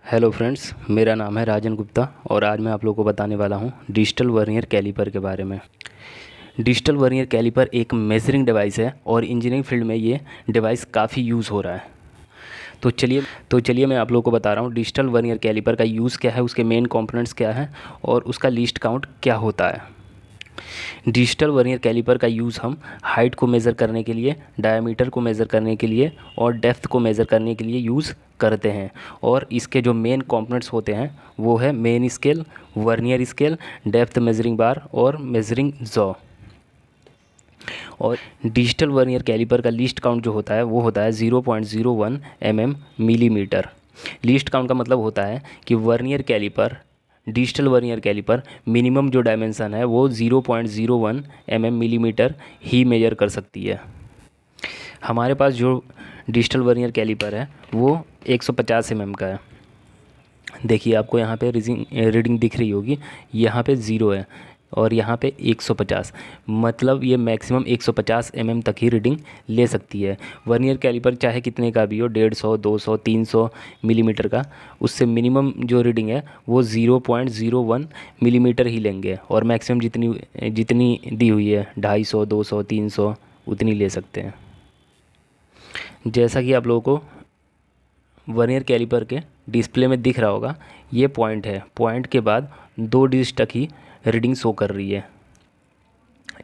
Hello friends, मेरा नाम है राजन गुप्ता और आज मैं आप लोगों को बताने वाला हूं डिजिटल वर्नियर कैलिपर के बारे में। डिजिटल वर्नियर कैलिपर एक मेजरिंग डिवाइस है और इंजीनियरिंग फील्ड में ये डिवाइस काफ़ी यूज़ हो रहा है। तो चलिए मैं आप लोगों को बता रहा हूं डिजिटल वर्नियर कैलिपर का यूज़ क्या है, उसके मेन कंपोनेंट्स क्या है और उसका लीस्ट काउंट क्या होता है। डिजिटल वर्नियर कैलिपर का यूज़ हम हाइट को मेज़र करने के लिए, डायमीटर को मेज़र करने के लिए और डेप्थ को मेज़र करने के लिए यूज़ करते हैं। और इसके जो मेन कंपोनेंट्स होते हैं वो है main scale, vernier scale, depth measuring bar और मेजरिंग जॉ। और डिजिटल वर्नियर कैलिपर का लीस्ट काउंट जो होता है वो होता है 0.01 मिलीमीटर। लीस्ट काउंट का मतलब होता है कि vernier caliper, digital vernier caliper minimum जो डायमेंशन है वो 0.01 मिलीमीटर ही मेजर कर सकती है। हमारे पास जो डिजिटल वर्नियर कैलिपर है वो 150 का है। देखिए आपको यहाँ पे रीडिंग दिख रही होगी, यहाँ पे 0 है और यहाँ पे 150, मतलब ये मैक्सिमम 150 तक ही रीडिंग ले सकती है। वर्नियर कैलिपर चाहे कितने का भी हो, 150, 200, 300 मिलीमीटर का, उससे मिनिमम जो रीडिंग है वो 0.01 मिलीमीटर ही लेंगे और मैक्सिमम जितनी जितनी दी हुई है 250, 200, 300 उतनी ले सकते हैं। जैसा कि आप लोगों को वर्नियर कैलिपर के डिस्प्ले में दिख रहा होगा, ये पॉइंट है, पॉइंट के बाद 2 डिजिट तक ही रीडिंग शो कर रही है।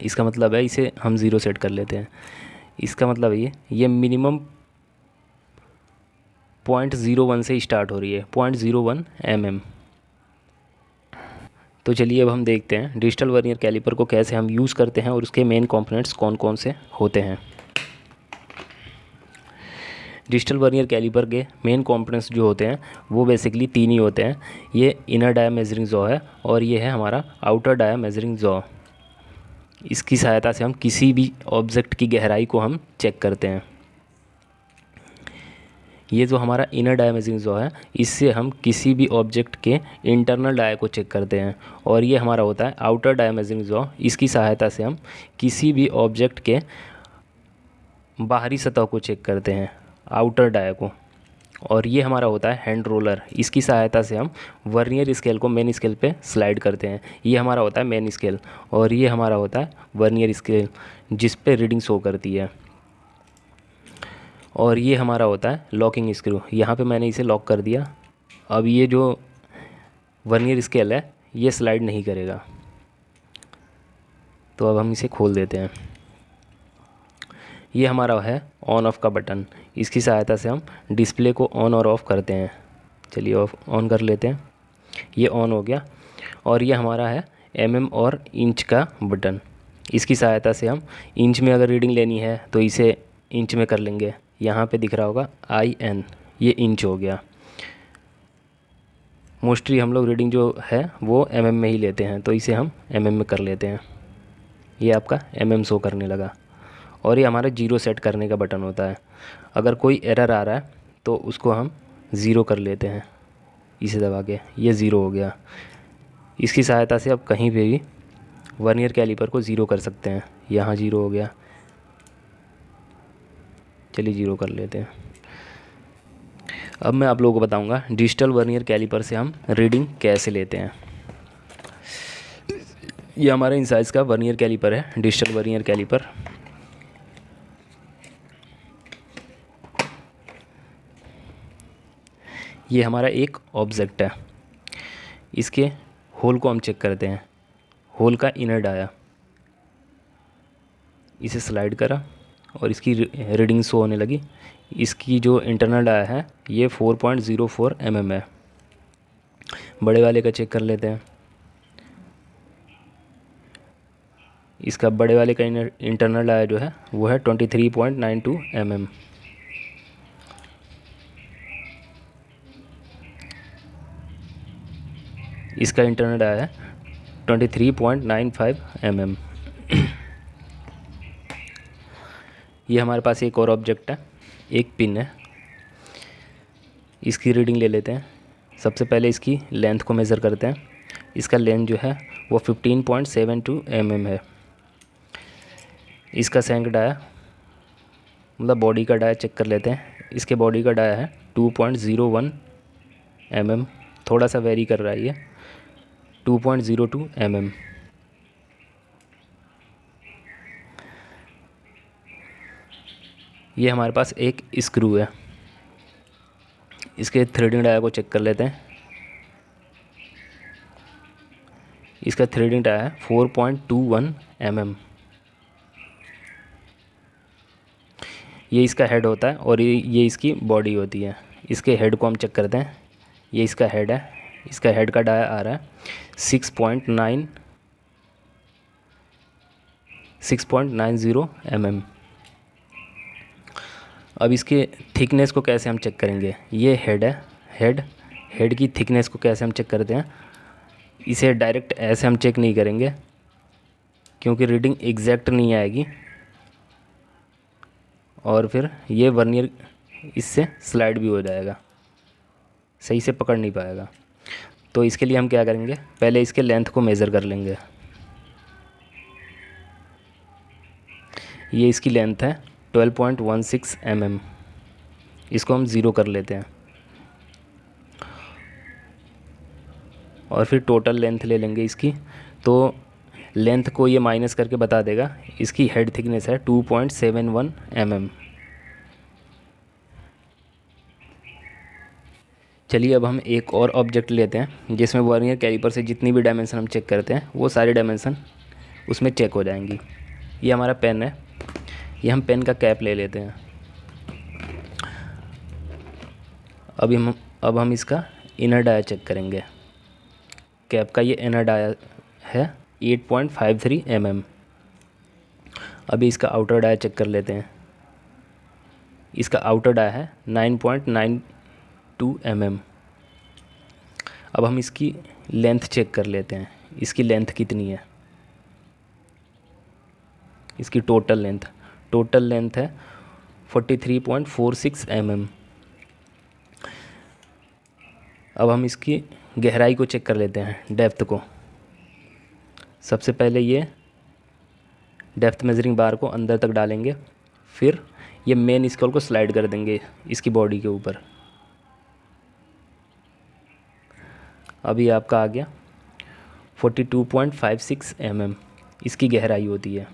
इसका मतलब है, इसे हम 0 सेट कर लेते हैं। इसका मतलब ये मिनिमम 0.01 से स्टार्ट हो रही है, 0.01 तो चलिए अब हम देखते हैं डिजिटल वर्नियर कैलिपर को कैसे हम यूज़ करते हैं और उसके मेन कंपोनेंट्स कौन कौन से होते हैं। डिजिटल वर्नियर कैलिपर के मेन कंपोनेंट्स जो होते हैं वो बेसिकली 3 ही होते हैं। ये इनर डाया मेजरिंग जॉ है और ये है हमारा आउटर डाया मेजरिंग जॉ। इसकी सहायता से हम किसी भी ऑब्जेक्ट की गहराई को हम चेक करते हैं। ये जो हमारा इनर डाया मेजरिंग जॉ है, इससे हम किसी भी ऑब्जेक्ट के इंटरनल डाया को चेक करते हैं। और ये हमारा होता है आउटर डाया मेजरिंग जॉ। इसकी सहायता से हम किसी भी ऑब्जेक्ट के बाहरी सतह को चेक करते हैं, आउटर डाया को। और ये हमारा होता है हैंड रोलर। इसकी सहायता से हम वर्नियर स्केल को मेन स्केल पे स्लाइड करते हैं। ये हमारा होता है मेन स्केल और ये हमारा होता है वर्नियर स्केल जिस पे रीडिंग शो करती है। और ये हमारा होता है लॉकिंग स्क्रू। यहाँ पे मैंने इसे लॉक कर दिया। अब ये जो वर्नियर स्केल है ये स्लाइड नहीं करेगा, तो अब हम इसे खोल देते हैं। ये हमारा है ऑन ऑफ का बटन। इसकी सहायता से हम डिस्प्ले को ऑन और ऑफ़ करते हैं। चलिए ऑन कर लेते हैं। ये ऑन हो गया। और ये हमारा है और इंच का बटन। इसकी सहायता से हम इंच में अगर रीडिंग लेनी है तो इसे इंच में कर लेंगे। यहाँ पे दिख रहा होगा IN, ये इंच हो गया। मोस्टली हम लोग रीडिंग जो है वो में ही लेते हैं, तो इसे हम में कर लेते हैं। ये आपका शो करने लगा। और ये हमारा 0 सेट करने का बटन होता है। अगर कोई एरर आ रहा है तो उसको हम 0 कर लेते हैं, इसे दबा के। ये 0 हो गया। इसकी सहायता से अब कहीं पे भी वर्नियर कैलिपर को 0 कर सकते हैं। यहाँ 0 हो गया। चलिए 0 कर लेते हैं। अब मैं आप लोगों को बताऊंगा डिजिटल वर्नियर कैलिपर से हम रीडिंग कैसे लेते हैं। ये हमारा इन साइज़ का वर्नियर कैलिपर है, डिजिटल वर्नियर कैलिपर। ये हमारा एक ऑब्जेक्ट है। इसके होल को हम चेक करते हैं। होल का इनर डाया, इसे स्लाइड करा और इसकी रीडिंग शो होने लगी। इसकी जो इंटरनल डाया है ये 4.04 है। बड़े वाले का चेक कर लेते हैं। इसका बड़े वाले का इंटरनल डाया जो है वो है 23.92 इसका इंटरनल डाया है 23.95 ये हमारे पास एक और ऑब्जेक्ट है, एक पिन है। इसकी रीडिंग ले लेते हैं। सबसे पहले इसकी लेंथ को मेज़र करते हैं। इसका लेंथ जो है वो 15.72 है। इसका सेंक डाया, मतलब बॉडी का डाया चेक कर लेते हैं। इसके बॉडी का डाया है 2.01 mm, थोड़ा सा वेरी कर रहा है ये, 2.02 mm। ये हमारे पास एक स्क्रू है, इसके थ्रेडिंग डाया को चेक कर लेते हैं। इसका थ्रेडिंग डाया है 4.21 mm। ये इसका हेड होता है और ये इसकी बॉडी होती है। इसके हेड को हम चेक करते हैं। ये इसका हेड है, इसका हेड का डाया आ रहा है 6.90 mm। अब इसके थिकनेस को कैसे हम चेक करेंगे? ये हेड है, हेड की थिकनेस को कैसे हम चेक करते हैं? इसे डायरेक्ट ऐसे हम चेक नहीं करेंगे क्योंकि रीडिंग एग्जैक्ट नहीं आएगी और फिर ये वर्नियर इससे स्लाइड भी हो जाएगा, सही से पकड़ नहीं पाएगा। तो इसके लिए हम क्या करेंगे, पहले इसके लेंथ को मेज़र कर लेंगे। ये इसकी लेंथ है 12.16 mm। इसको हम 0 कर लेते हैं और फिर टोटल लेंथ ले लेंगे इसकी। तो लेंथ को ये माइनस करके बता देगा। इसकी हेड थिकनेस है 2.71 mm। चलिए अब हम एक और ऑब्जेक्ट लेते हैं जिसमें वर्नियर कैलिपर से जितनी भी डायमेंशन हम चेक करते हैं वो सारी डायमेंशन उसमें चेक हो जाएंगी। ये हमारा पेन है, ये हम पेन का कैप ले लेते हैं। अब हम इसका इनर डाया चेक करेंगे। कैप का ये इनर डाया है 8.53 mm। अभी इसका आउटर डाया चेक कर लेते हैं। इसका आउटर डाया है 9.92 mm। अब हम इसकी लेंथ चेक कर लेते हैं। इसकी लेंथ कितनी है? इसकी टोटल लेंथ है 43.46 mm। अब हम इसकी गहराई को चेक कर लेते हैं, डेप्थ को। सबसे पहले ये डेप्थ मेजरिंग बार को अंदर तक डालेंगे, फिर ये मेन स्केल को स्लाइड कर देंगे इसकी बॉडी के ऊपर। अभी आपका आ गया 42.56 mm इसकी गहराई होती है।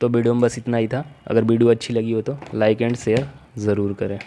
तो वीडियो में बस इतना ही था। अगर वीडियो अच्छी लगी हो तो लाइक एंड शेयर ज़रूर करें।